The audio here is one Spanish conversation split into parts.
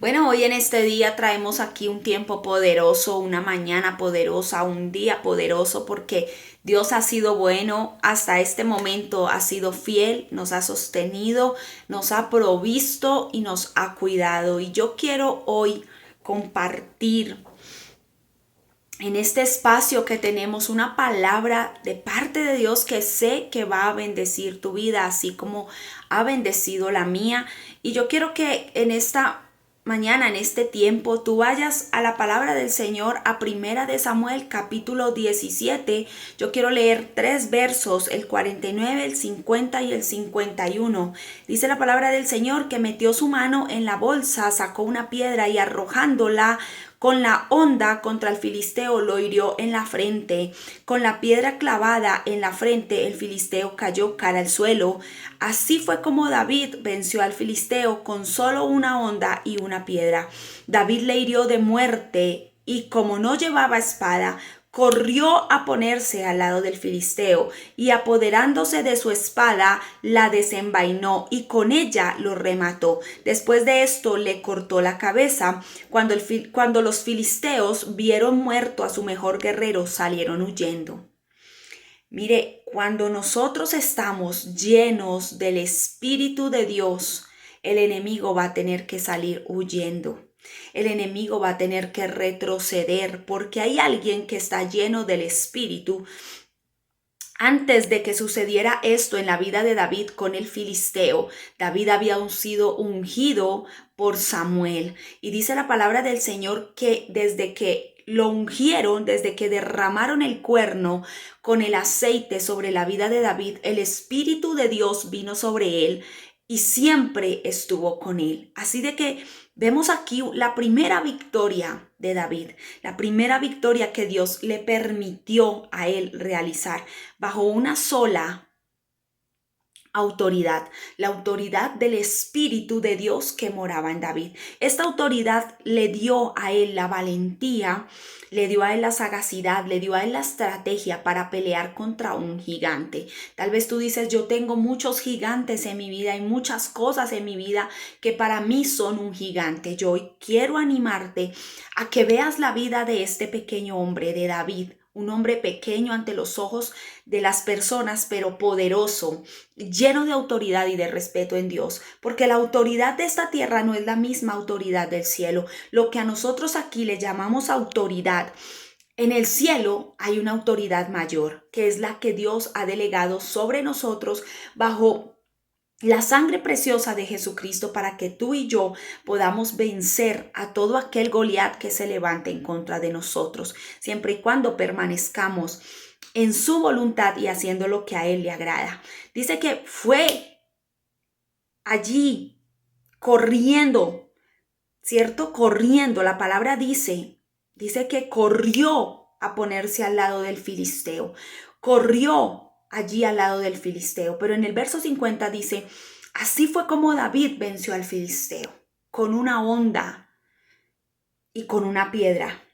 Bueno, hoy en este día traemos aquí un tiempo poderoso, una mañana poderosa, un día poderoso porque Dios ha sido bueno hasta este momento, ha sido fiel, nos ha sostenido, nos ha provisto y nos ha cuidado. Y yo quiero hoy compartir en este espacio que tenemos una palabra de parte de Dios que sé que va a bendecir tu vida, así como ha bendecido la mía. Y yo quiero que en esta mañana, en este tiempo, tú vayas a la palabra del Señor, a Primera de Samuel, capítulo 17. Yo quiero leer tres versos, el 49, el 50 y el 51. Dice la palabra del Señor que metió su mano en la bolsa, sacó una piedra y arrojándola con la honda contra el filisteo lo hirió en la frente. Con la piedra clavada en la frente, el filisteo cayó cara al suelo. Así fue como David venció al filisteo con solo una honda y una piedra. David le hirió de muerte y como no llevaba espada, corrió a ponerse al lado del filisteo y apoderándose de su espada la desenvainó y con ella lo remató. Después de esto le cortó la cabeza. Cuando los filisteos vieron muerto a su mejor guerrero, salieron huyendo. Mire, cuando nosotros estamos llenos del Espíritu de Dios, el enemigo va a tener que salir huyendo. El enemigo va a tener que retroceder porque hay alguien que está lleno del Espíritu. Antes de que sucediera esto en la vida de David con el filisteo, David había sido ungido por Samuel. Y dice la palabra del Señor que desde que lo ungieron, desde que derramaron el cuerno con el aceite sobre la vida de David, el Espíritu de Dios vino sobre él y siempre estuvo con él. Así de que vemos aquí la primera victoria de David, la primera victoria que Dios le permitió a él realizar bajo una sola autoridad, la autoridad del Espíritu de Dios que moraba en David. Esta autoridad le dio a él la valentía, le dio a él la sagacidad, le dio a él la estrategia para pelear contra un gigante. Tal vez tú dices, yo tengo muchos gigantes en mi vida y muchas cosas en mi vida que para mí son un gigante. Yo hoy quiero animarte a que veas la vida de este pequeño hombre, de David, un hombre pequeño ante los ojos de las personas, pero poderoso, lleno de autoridad y de respeto en Dios, porque la autoridad de esta tierra no es la misma autoridad del cielo. Lo que a nosotros aquí le llamamos autoridad, en el cielo hay una autoridad mayor, que es la que Dios ha delegado sobre nosotros bajo la sangre preciosa de Jesucristo para que tú y yo podamos vencer a todo aquel Goliat que se levante en contra de nosotros, siempre y cuando permanezcamos en su voluntad y haciendo lo que a él le agrada. Dice que fue allí corriendo, ¿cierto? Corriendo, la palabra dice que corrió a ponerse al lado del filisteo, corrió allí al lado del filisteo, pero en el verso 50 dice, así fue como David venció al filisteo, con una honda y con una piedra.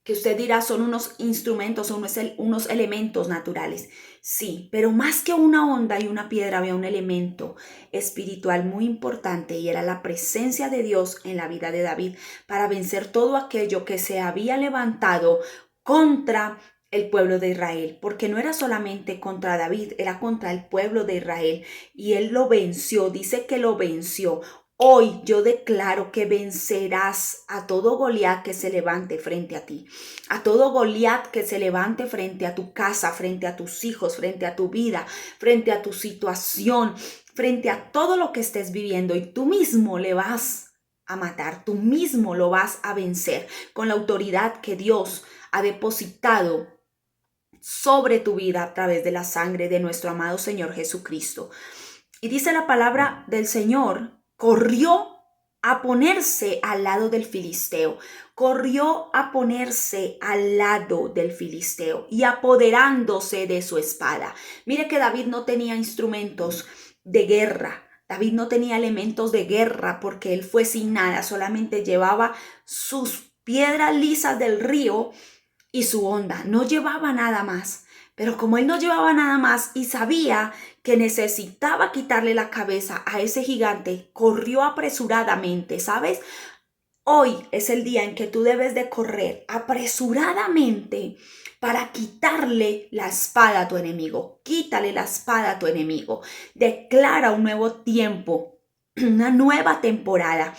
Que usted dirá son unos instrumentos, son unos elementos naturales. Sí, pero más que una onda y una piedra había un elemento espiritual muy importante y era la presencia de Dios en la vida de David para vencer todo aquello que se había levantado contra el pueblo de Israel, porque no era solamente contra David, era contra el pueblo de Israel y él lo venció, dice que lo venció. Hoy yo declaro que vencerás a todo Goliat que se levante frente a ti, a todo Goliat que se levante frente a tu casa, frente a tus hijos, frente a tu vida, frente a tu situación, frente a todo lo que estés viviendo y tú mismo le vas a matar, tú mismo lo vas a vencer con la autoridad que Dios ha depositado sobre tu vida a través de la sangre de nuestro amado Señor Jesucristo. Y dice la palabra del Señor, corrió a ponerse al lado del filisteo, corrió a ponerse al lado del filisteo y apoderándose de su espada. Mire que David no tenía instrumentos de guerra, David no tenía elementos de guerra porque él fue sin nada, solamente llevaba sus piedras lisas del río y su honda, no llevaba nada más. Pero como él no llevaba nada más y sabía que necesitaba quitarle la cabeza a ese gigante, corrió apresuradamente, ¿sabes? Hoy es el día en que tú debes de correr apresuradamente para quitarle la espada a tu enemigo. Quítale la espada a tu enemigo. Declara un nuevo tiempo, una nueva temporada.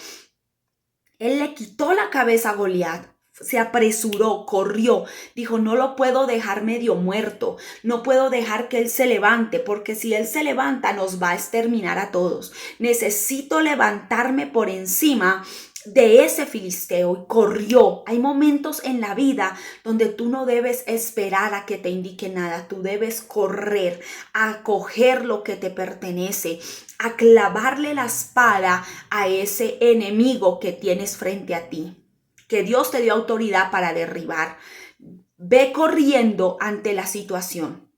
Él le quitó la cabeza a Goliat. Se apresuró, corrió, dijo, no lo puedo dejar medio muerto, no puedo dejar que él se levante, porque si él se levanta nos va a exterminar a todos. Necesito levantarme por encima de ese filisteo, y corrió. Hay momentos en la vida donde tú no debes esperar a que te indique nada, tú debes correr a coger lo que te pertenece, a clavarle la espada a ese enemigo que tienes frente a ti, que Dios te dio autoridad para derribar. Ve corriendo ante la situación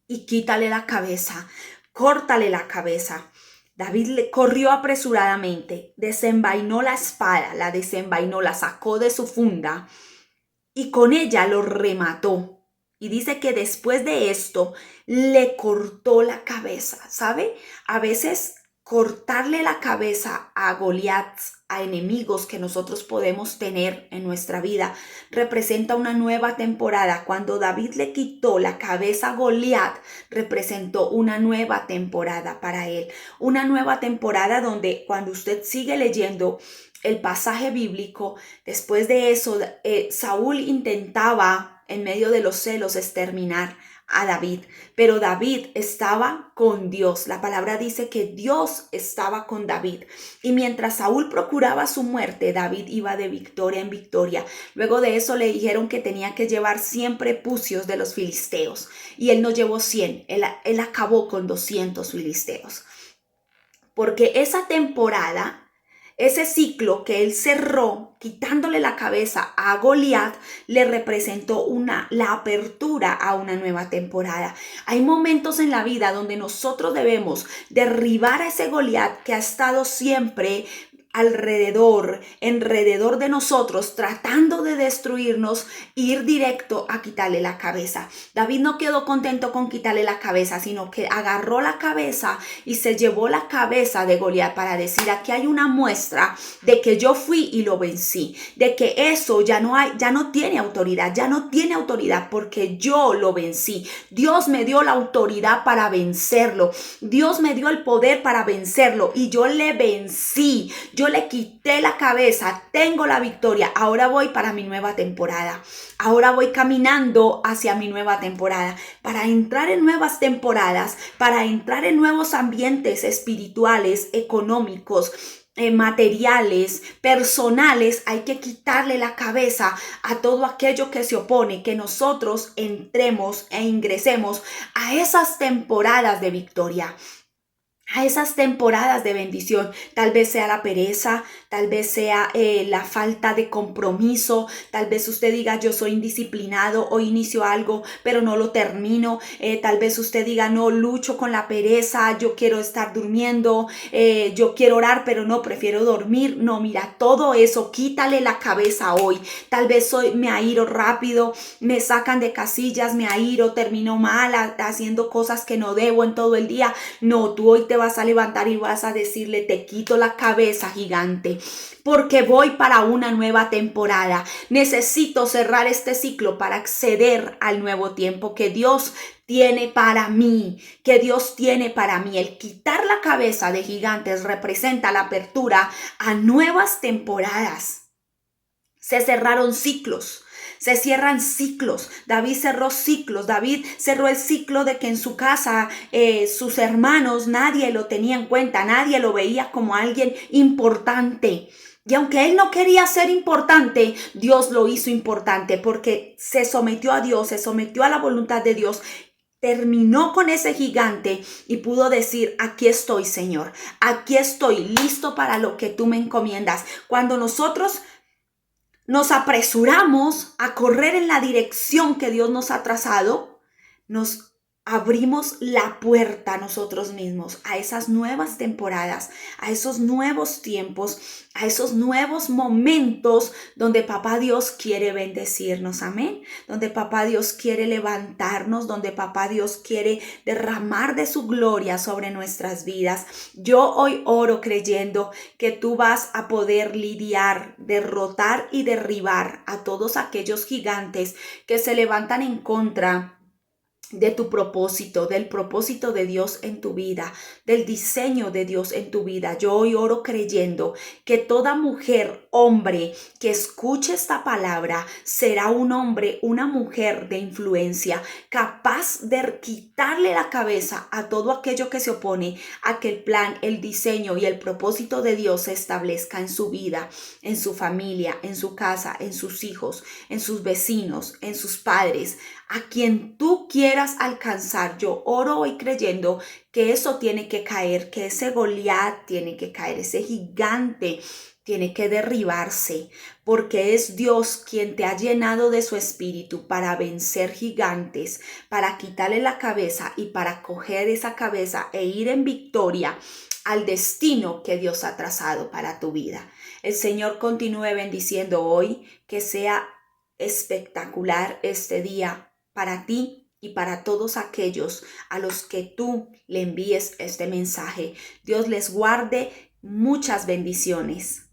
y quítale la cabeza, córtale la cabeza. David corrió apresuradamente, desenvainó la espada, la desenvainó, la sacó de su funda y con ella lo remató. Y dice que después de esto le cortó la cabeza, ¿sabe? A veces cortarle la cabeza a Goliat, a enemigos que nosotros podemos tener en nuestra vida, representa una nueva temporada. Cuando David le quitó la cabeza a Goliat, representó una nueva temporada para él. Una nueva temporada donde cuando usted sigue leyendo el pasaje bíblico, después de eso, Saúl intentaba en medio de los celos exterminar a David, pero David estaba con Dios. La palabra dice que Dios estaba con David, y mientras Saúl procuraba su muerte, David iba de victoria en victoria. Luego de eso le dijeron que tenía que llevar 100 prepucios de los filisteos, y él no llevó 100, él acabó con 200 filisteos, porque esa temporada, ese ciclo que él cerró quitándole la cabeza a Goliat, le representó la apertura a una nueva temporada. Hay momentos en la vida donde nosotros debemos derribar a ese Goliat que ha estado siempre alrededor de nosotros, tratando de destruirnos, ir directo a quitarle la cabeza. David no quedó contento con quitarle la cabeza, sino que agarró la cabeza y se llevó la cabeza de Goliat para decir, aquí hay una muestra de que yo fui y lo vencí, de que eso ya no tiene autoridad porque yo lo vencí. Dios me dio la autoridad para vencerlo. Dios me dio el poder para vencerlo y yo le vencí. Yo le quité la cabeza, tengo la victoria. Ahora voy para mi nueva temporada. Ahora voy caminando hacia mi nueva temporada. Para entrar en nuevas temporadas, para entrar en nuevos ambientes espirituales, económicos, materiales, personales, hay que quitarle la cabeza a todo aquello que se opone, que nosotros entremos e ingresemos a esas temporadas de victoria, a esas temporadas de bendición. Tal vez sea la pereza, tal vez sea la falta de compromiso, tal vez usted diga, yo soy indisciplinado, o inicio algo pero no lo termino. Tal vez usted diga, no, lucho con la pereza, yo quiero estar durmiendo, yo quiero orar pero no, prefiero dormir. No, mira, todo eso quítale la cabeza hoy. Tal vez me airo rápido, me sacan de casillas, me airo, termino mal haciendo cosas que no debo en todo el día. No, tú hoy te vas a levantar y vas a decirle, te quito la cabeza, gigante, porque voy para una nueva temporada. Necesito cerrar este ciclo para acceder al nuevo tiempo que Dios tiene para mí, El quitar la cabeza de gigantes representa la apertura a nuevas temporadas. Se cerraron ciclos. Se cierran ciclos. David cerró ciclos. David cerró el ciclo de que en su casa sus hermanos, nadie lo tenía en cuenta, nadie lo veía como alguien importante. Y aunque él no quería ser importante, Dios lo hizo importante porque se sometió a Dios, se sometió a la voluntad de Dios. Terminó con ese gigante y pudo decir, aquí estoy, Señor, aquí estoy, listo para lo que tú me encomiendas. Cuando nosotros nos apresuramos a correr en la dirección que Dios nos ha trazado, nos abrimos la puerta a nosotros mismos, a esas nuevas temporadas, a esos nuevos tiempos, a esos nuevos momentos donde Papá Dios quiere bendecirnos, amén, donde Papá Dios quiere levantarnos, donde Papá Dios quiere derramar de su gloria sobre nuestras vidas. Yo hoy oro creyendo que tú vas a poder lidiar, derrotar y derribar a todos aquellos gigantes que se levantan en contra de tu propósito, del propósito de Dios en tu vida, del diseño de Dios en tu vida. Yo hoy oro creyendo que toda mujer, hombre que escuche esta palabra será un hombre, una mujer de influencia, capaz de quitarle la cabeza a todo aquello que se opone a que el plan, el diseño y el propósito de Dios se establezca en su vida, en su familia, en su casa, en sus hijos, en sus vecinos, en sus padres, a quien tú quieras alcanzar. Yo oro hoy creyendo que eso tiene que caer, que ese Goliat tiene que caer, ese gigante tiene que derribarse, porque es Dios quien te ha llenado de su espíritu para vencer gigantes, para quitarle la cabeza y para coger esa cabeza e ir en victoria al destino que Dios ha trazado para tu vida. El Señor continúe bendiciendo hoy, que sea espectacular este día para ti y para todos aquellos a los que tú le envíes este mensaje. Dios les guarde, muchas bendiciones.